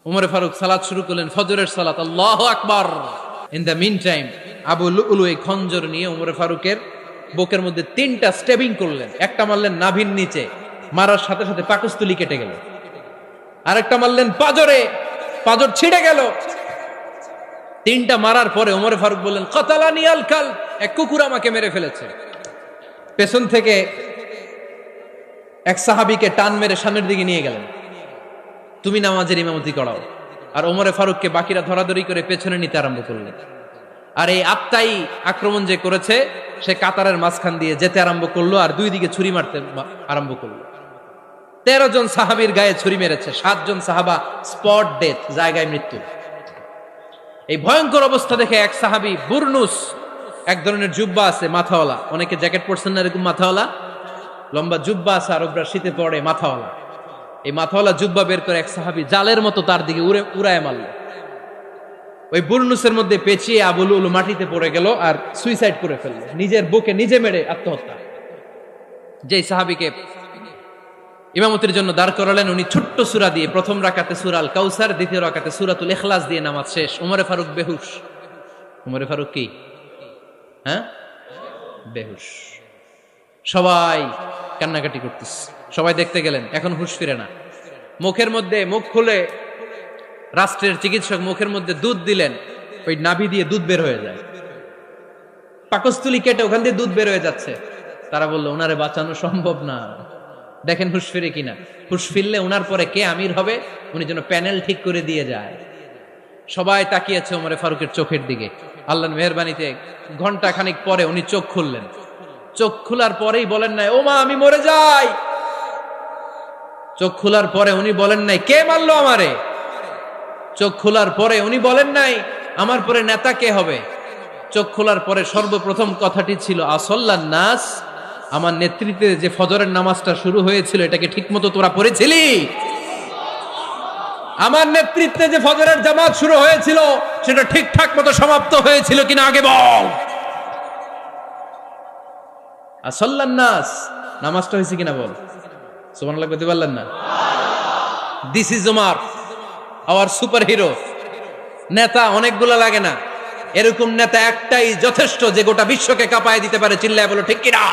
উমরে ফারুক সালাত শুরু করলেন, ফজরের সালাত, আল্লাহু আকবার। In the meantime Abu Lulu এই খঞ্জর নিয়ে উমরে ফারুকের বুকের মধ্যে 3টা স্টেবিং করলেন। একটা মারলেন নাভির নিচে, মারার সাথে সাথে পাকস্থলী কেটে গেল। আরেকটা মারলেন পাজরে, পাজর ছিঁড়ে গেল। 3টা মারার পরে উমরে ফারুক বললেন, কাতালানি আল কাল, এক কুকুর আমাকে মেরে ফেলেছে। পেছন থেকে এক সাহাবীকে টান মেরে সামনের দিকে নিয়ে গেলেন, তুমি নামাজের ইমামতি করাও। আর ওমরে ফারুককে বাকিরা ধরাধরি করে পেছনে নিতে আরম্ভ করলেন। আর এই আত্মাই আক্রমণ যে করেছে, সে কাতারের মাঝখান দিয়ে যেতে আরম্ভ করলো আর 2 দিকে ছুরি মারতে আরম্ভ করলো। 13 জন সাহাবীর গায়ে ছুরি মেরেছে, 7 জন সাহাবা স্পট ডেথ, জায়গায় মৃত্যু। এই ভয়ঙ্কর অবস্থা দেখে এক সাহাবী বুরনুস, এক ধরনের জুব্বা আছে মাথাওয়ালা, অনেকে জ্যাকেট পরছেন না এরকম মাথাওয়ালা, লম্বা জুব্বা আছে আর ওপরে শীতে পড়ে মাথাওয়ালা, এই মাথাওয়ালা জুব্বা বের করে এক সাহাবী জালের মতো তার দিকে উড়ায় মারল। ওই বুরনুসের মধ্যে পেঁচিয়ে আবু লুলু মাটিতে পড়ে গেল আর সুইসাইড করে ফেলল, নিজের বুকে নিজে মেরে আত্মহত্যা। যেই সাহাবীকে ইমামতির জন্য দাঁড় করালেন, উনি ছোট্ট সূরা দিয়ে প্রথম রাকাতে সূরা আল কাউসার, দ্বিতীয় রাকাতে সূরাতুল ইখলাস দিয়ে নামাজ শেষ। উমরে ফারুক বেহুশ। উমরে ফারুক কি বেহুশ। সবাই কান্নাকাটি করতেছে, সবাই দেখতে গেলেন, এখন হুঁশ ফিরে না। মুখের মধ্যে, মুখ খুলে রাষ্ট্রের চিকিৎসক মুখের মধ্যে দুধ দিলেন, ওই নাভি দিয়ে দুধ বের হয়ে যায়, পাকস্থলী কেটে ওখান দিয়ে দুধ বের হয়ে যাচ্ছে। তারা বললো ওনারে বাঁচানো সম্ভব না, দেখেন হুঁশ ফিরে কিনা। হুঁশ ফিরলে ওনার পরে কে আমির হবে, উনি যেন প্যানেল ঠিক করে দিয়ে যায়। সবাই তাকিয়েছে ওমরে ফারুকের চোখের দিকে। আল্লাহর মেহেরবানিতে ঘন্টা খানিক পরে উনি চোখ খুললেন। চোখ খোলার পরেই বলেন নাই, ও মা আমি মরে যাই। চোখ খোলার পরে উনি বলেন নাই, কে মারলো আমারে। চোখ খোলার পরে উনি বলেন নাই, আমার পরে নেতা কে হবে। চোখ খোলার পরে সর্বপ্রথম কথাটি ছিল, আসল্লান নাস, আমার নেতৃত্বে যে ফজরের নামাজটা শুরু হয়েছিল এটাকে ঠিক মতো তোরা পড়েছিলি? আমার নেতৃত্বে যে ফজরের জামাত শুরু হয়েছিল সেটা ঠিকঠাক মতো সমাপ্ত হয়েছিল কিনা আগে বল। আসল্লান নাস, নামাজটা হয়েছে কিনা বল। সুবহানাল্লাহ বলতে পারলেন না? This is Omar, hour super hero. নেতা অনেকগুলো লাগে না, এরকম নেতা একটাই যথেষ্ট যে গোটা বিশ্বকে কাঁপায় দিতে পারে। চিল্লায় বলো ঠিক কিনা?